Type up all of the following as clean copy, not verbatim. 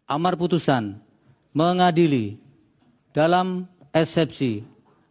amar putusan mengadili dalam eksepsi,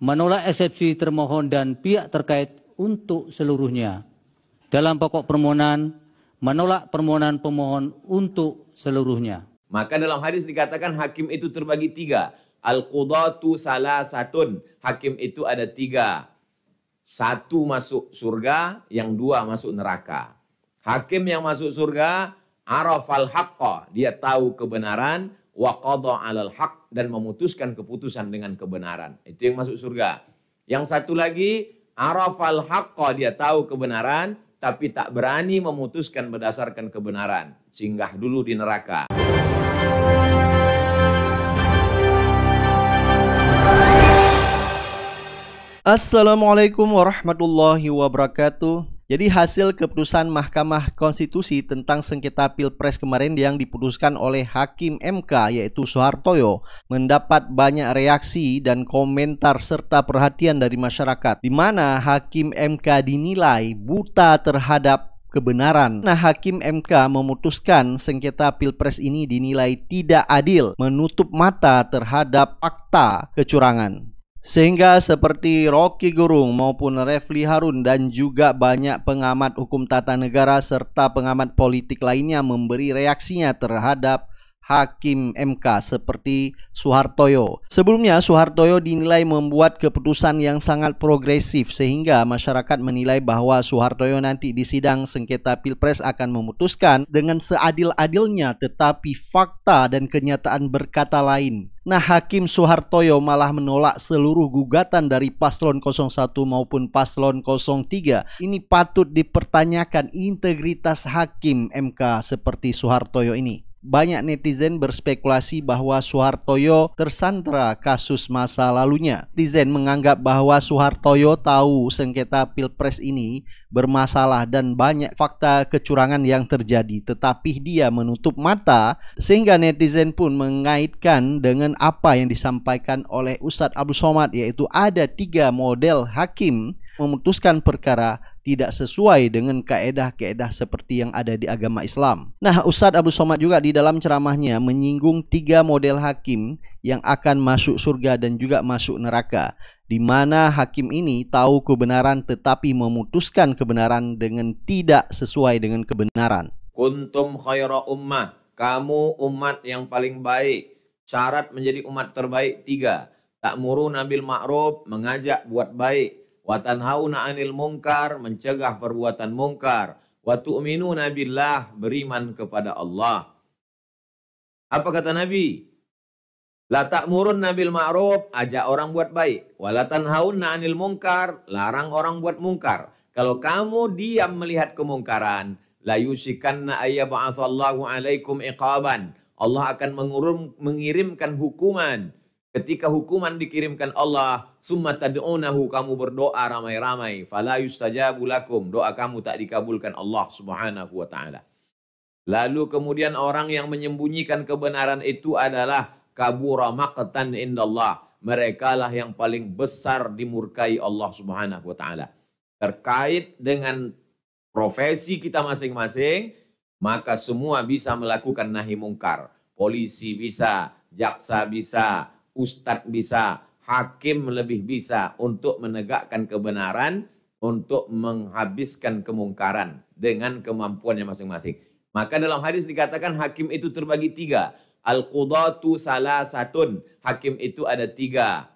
menolak eksepsi termohon dan pihak terkait untuk seluruhnya. Dalam pokok permohonan, menolak permohonan pemohon untuk seluruhnya. Maka dalam hadis dikatakan hakim itu terbagi tiga. Al-qudatu salasatun. Hakim itu ada tiga. Satu masuk surga, yang dua masuk neraka. Hakim yang masuk surga, arafal haqqa, dia tahu kebenaran, wa qadha 'alal haqq, dan memutuskan keputusan dengan kebenaran. Itu yang masuk surga. Yang satu lagi, arafal haqqa, dia tahu kebenaran tapi tak berani memutuskan berdasarkan kebenaran. Singgah dulu di neraka. Assalamualaikum warahmatullahi wabarakatuh. Jadi hasil keputusan Mahkamah Konstitusi tentang sengketa Pilpres kemarin yang diputuskan oleh Hakim MK yaitu Soehartoyo mendapat banyak reaksi dan komentar serta perhatian dari masyarakat, di mana Hakim MK dinilai buta terhadap kebenaran. Nah, Hakim MK memutuskan sengketa Pilpres ini dinilai tidak adil, menutup mata terhadap fakta kecurangan. Sehingga seperti Rocky Gerung maupun Refli Harun dan juga banyak pengamat hukum tata negara serta pengamat politik lainnya memberi reaksinya terhadap Hakim MK seperti Soehartoyo. Sebelumnya Soehartoyo dinilai membuat keputusan yang sangat progresif sehingga masyarakat menilai bahwa Soehartoyo nanti di sidang sengketa Pilpres akan memutuskan dengan seadil-adilnya, tetapi fakta dan kenyataan berkata lain. Nah, Hakim Soehartoyo malah menolak seluruh gugatan dari paslon 01 maupun paslon 03. Ini patut dipertanyakan integritas Hakim MK seperti Soehartoyo ini. Banyak netizen berspekulasi bahwa Soehartoyo tersandra kasus masa lalunya. Netizen menganggap bahwa Soehartoyo tahu sengketa Pilpres ini bermasalah dan banyak fakta kecurangan yang terjadi, tetapi dia menutup mata, sehingga netizen pun mengaitkan dengan apa yang disampaikan oleh Ustadz Abdul Somad, yaitu ada 3 model hakim memutuskan perkara tidak sesuai dengan kaedah-kaedah seperti yang ada di agama Islam. Nah, Ustadz Abdul Somad juga di dalam ceramahnya menyinggung 3 model hakim yang akan masuk surga dan juga masuk neraka, di mana hakim ini tahu kebenaran tetapi memutuskan kebenaran dengan tidak sesuai dengan kebenaran. Kuntum khaira ummah, kamu umat yang paling baik. Syarat menjadi umat terbaik 3. Ta'muruna bil ma'ruf, mengajak buat baik. Wa tanhauna 'anil munkar, mencegah perbuatan mungkar. Wa tu'minuna billah, beriman kepada Allah. Apa kata Nabi? La ta'murunna bil ma'ruf, ajak orang buat baik. Wa la tanhauna 'anil munkar, larang orang buat mungkar. Kalau kamu diam melihat kemungkaran, la yusikanna ayyab'atsallahu 'alaikum iqaban. Allah akan mengirimkan hukuman. Ketika hukuman dikirimkan Allah, summa tad'unahu, kamu berdoa ramai-ramai, fala yustajabu lakum, doa kamu tak dikabulkan Allah Subhanahu wa taala. Lalu kemudian orang yang menyembunyikan kebenaran itu adalah kabura maqtan indallah. Mereka lah yang paling besar dimurkai Allah Subhanahu wa taala. Terkait dengan profesi kita masing-masing, maka semua bisa melakukan nahi mungkar. Polisi bisa, jaksa bisa, ustadz bisa, hakim lebih bisa untuk menegakkan kebenaran, untuk menghabiskan kemungkaran dengan kemampuannya masing-masing. Maka dalam hadis dikatakan hakim itu terbagi 3. Al-qudatu salasatun. Hakim itu ada 3.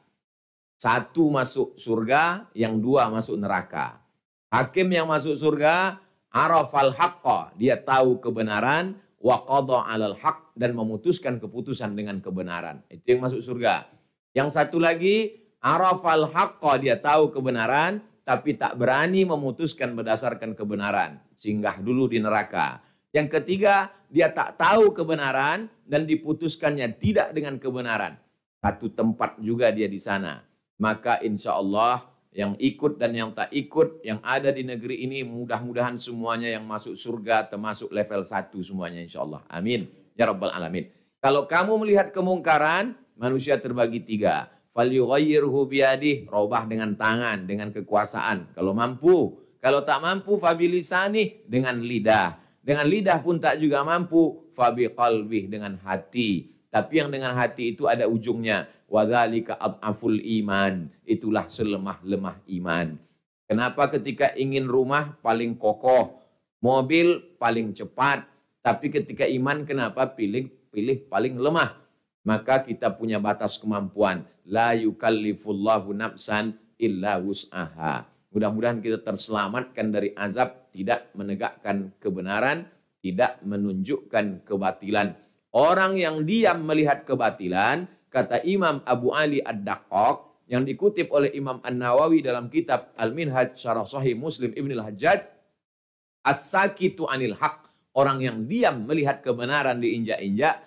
Satu masuk surga, yang 2 masuk neraka. Hakim yang masuk surga, arafal haqqa, dia tahu kebenaran, wa qadha 'alal haqq, dan memutuskan keputusan dengan kebenaran. Itu yang masuk surga. Yang satu lagi, arafal haqqa, dia tahu kebenaran tapi tak berani memutuskan berdasarkan kebenaran. Singgah dulu di neraka. Yang ketiga, dia tak tahu kebenaran dan diputuskannya tidak dengan kebenaran. Satu tempat juga dia di sana. Maka insya Allah yang ikut dan yang tak ikut yang ada di negeri ini, mudah-mudahan semuanya yang masuk surga termasuk level 1 semuanya insya Allah. Amin. Ya Rabbal Alamin. Kalau kamu melihat kemungkaran, manusia terbagi 3. Falyughayyirhu biyadih, robah dengan tangan, dengan kekuasaan. Kalau mampu. Kalau tak mampu, fabilisani, dengan lidah. Dengan lidah pun tak juga mampu. Fabiqalbih, dengan hati. Tapi yang dengan hati itu ada ujungnya. Wadzalika ad'aful iman. Itulah selemah-lemah iman. Kenapa ketika ingin rumah paling kokoh, mobil paling cepat, tapi ketika iman kenapa pilih paling lemah? Maka kita punya batas kemampuan. La yukallifullahu nafsan illa wus'aha. Mudah-mudahan kita terselamatkan dari azab, tidak menegakkan kebenaran, tidak menunjukkan kebatilan. Orang yang diam melihat kebatilan, kata Imam Abu Ali Ad-Daqqaq, yang dikutip oleh Imam An-Nawawi dalam kitab Al-Minhaj Syarah Sahih Muslim Ibn al-Hajjaj, as-sakitu anil haq, orang yang diam melihat kebenaran diinjak-injak,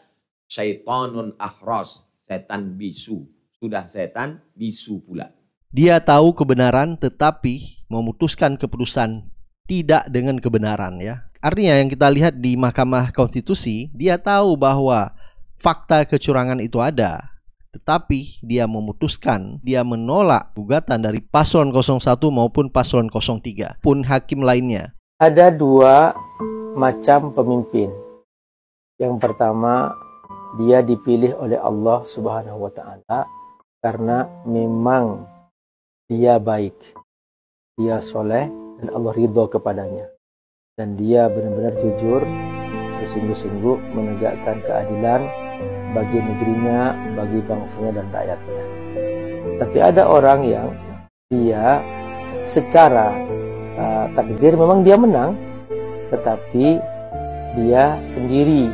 syaitanun ahras, setan bisu. Sudah setan bisu pula. Dia tahu kebenaran tetapi memutuskan keputusan tidak dengan kebenaran, ya. Artinya yang kita lihat di Mahkamah Konstitusi, dia tahu bahwa fakta kecurangan itu ada, tetapi dia memutuskan, dia menolak gugatan dari paslon 01 maupun paslon 03 pun hakim lainnya. Ada dua macam pemimpin. Yang pertama, dia dipilih oleh Allah Subhanahu wa taala karena memang dia baik, dia soleh dan Allah ridho kepadanya, dan dia benar-benar jujur, bersungguh-sungguh menegakkan keadilan bagi negerinya, bagi bangsanya dan rakyatnya. Tapi ada orang yang dia secara takdir memang dia menang, tetapi dia sendiri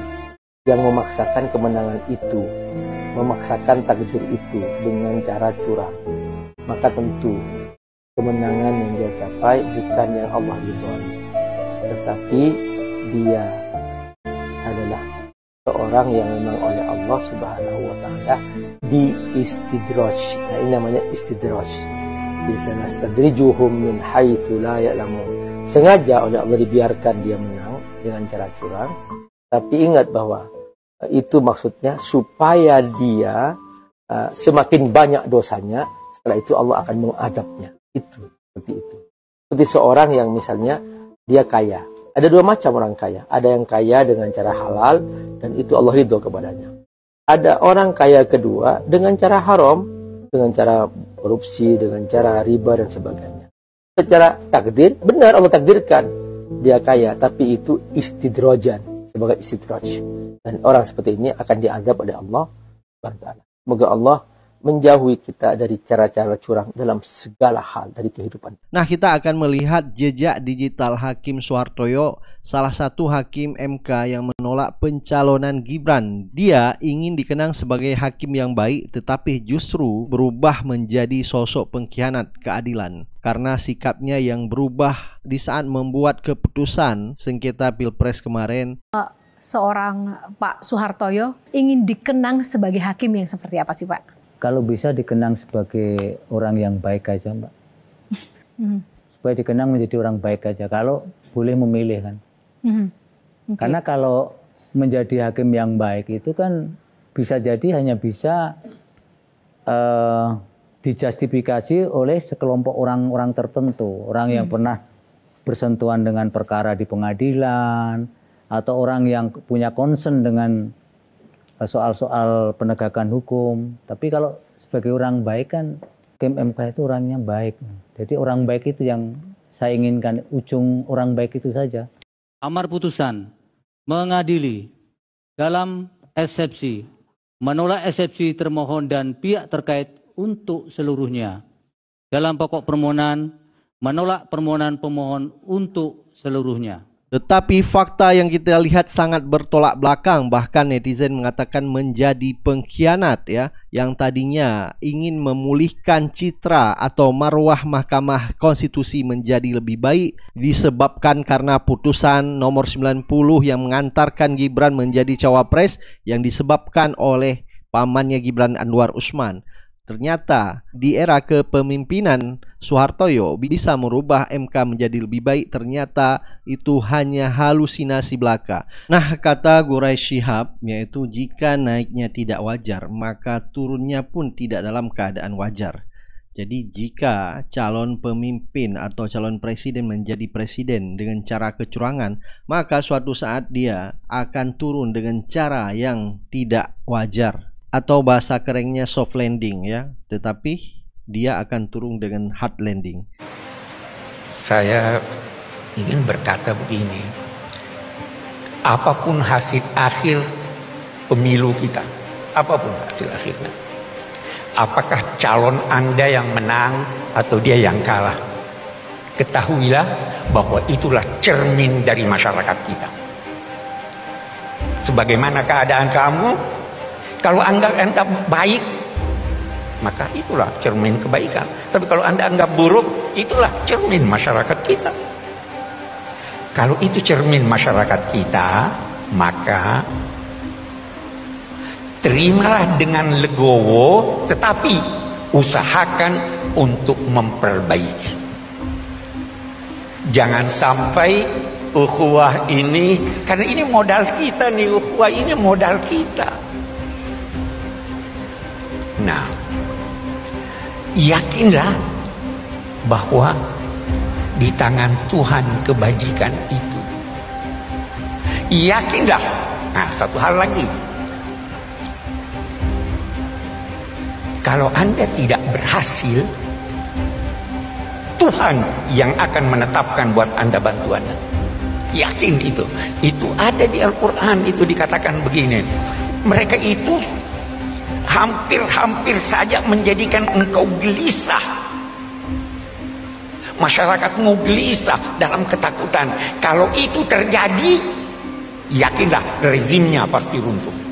yang memaksakan kemenangan itu, memaksakan takdir itu dengan cara curang. Maka tentu kemenangan yang dia capai bukan yang Allah ridhoi, tetapi dia adalah seorang yang memang oleh Allah Subhanahu wa taala diistidraj. Nah, ini namanya istidraj. Bisanastadrijuhum min haitsu la ya'lamun. Sengaja oleh Allah dibiarkan dia menang dengan cara curang, tapi ingat bahwa itu maksudnya supaya dia semakin banyak dosanya, setelah itu Allah akan mengadabnya. Itu seperti itu. Seperti seorang yang misalnya dia kaya. Ada dua macam orang kaya. Ada yang kaya dengan cara halal dan itu Allah ridho kepadanya. Ada orang kaya kedua dengan cara haram, dengan cara korupsi, dengan cara riba dan sebagainya. Secara takdir, benar Allah takdirkan dia kaya, tapi itu istidrojan, sebagai istidraj. Dan orang seperti ini akan diazab oleh Allah Subhanahu wa taala. Semoga Allah menjauhi kita dari cara-cara curang dalam segala hal dari kehidupan. Nah, kita akan melihat jejak digital Hakim Soehartoyo, salah satu hakim MK yang menolak pencalonan Gibran. Dia ingin dikenang sebagai hakim yang baik, tetapi justru berubah menjadi sosok pengkhianat keadilan karena sikapnya yang berubah di saat membuat keputusan sengketa Pilpres kemarin. Seorang Pak Soehartoyo ingin dikenang sebagai hakim yang seperti apa sih, Pak? Kalau bisa dikenang sebagai orang yang baik aja, Mbak. Supaya dikenang menjadi orang baik aja. Kalau boleh memilih kan. Okay. Karena kalau menjadi hakim yang baik itu kan bisa jadi hanya bisa dijustifikasi oleh sekelompok orang-orang tertentu. Orang yang pernah bersentuhan dengan perkara di pengadilan, atau orang yang punya concern dengan soal-soal penegakan hukum. Tapi kalau sebagai orang baik kan, Hakim MK itu orangnya baik. Jadi orang baik itu yang saya inginkan, ujung orang baik itu saja. Amar putusan mengadili dalam eksepsi, menolak eksepsi termohon dan pihak terkait untuk seluruhnya. Dalam pokok permohonan, menolak permohonan pemohon untuk seluruhnya. Tetapi fakta yang kita lihat sangat bertolak belakang, bahkan netizen mengatakan menjadi pengkhianat, ya, yang tadinya ingin memulihkan citra atau marwah Mahkamah Konstitusi menjadi lebih baik disebabkan karena putusan nomor 90 yang mengantarkan Gibran menjadi cawapres yang disebabkan oleh pamannya Gibran, Anwar Usman. Ternyata di era kepemimpinan Soehartoyo bisa merubah MK menjadi lebih baik. Ternyata itu hanya halusinasi belaka. Nah, kata Quraisy Shihab, yaitu jika naiknya tidak wajar, maka turunnya pun tidak dalam keadaan wajar. Jadi jika calon pemimpin atau calon presiden menjadi presiden dengan cara kecurangan, maka suatu saat dia akan turun dengan cara yang tidak wajar, atau bahasa kerennya soft landing ya, tetapi dia akan turun dengan hard landing. Saya ingin berkata begini, apapun hasil akhir pemilu kita, apapun hasil akhirnya, apakah calon Anda yang menang atau dia yang kalah, ketahuilah bahwa itulah cermin dari masyarakat kita. Sebagaimana keadaan kamu, kalau Anda baik, maka itulah cermin kebaikan. Tapi kalau Anda anggap buruk, itulah cermin masyarakat kita. Kalau itu cermin masyarakat kita, maka terimalah dengan legowo, tetapi usahakan untuk memperbaiki. Jangan sampai ukhuwah ini, karena ini modal kita nih, ukhuwah ini modal kita. Nah, yakinlah bahwa di tangan Tuhan kebajikan itu. Yakinlah. Nah, satu hal lagi. Kalau Anda tidak berhasil, Tuhan yang akan menetapkan buat Anda bantuannya. Yakin itu. Itu ada di Al-Quran, itu dikatakan begini. Mereka itu hampir saja menjadikan engkau gelisah. Masyarakatmu gelisah dalam ketakutan. Kalau itu terjadi, yakinlah rezimnya pasti runtuh.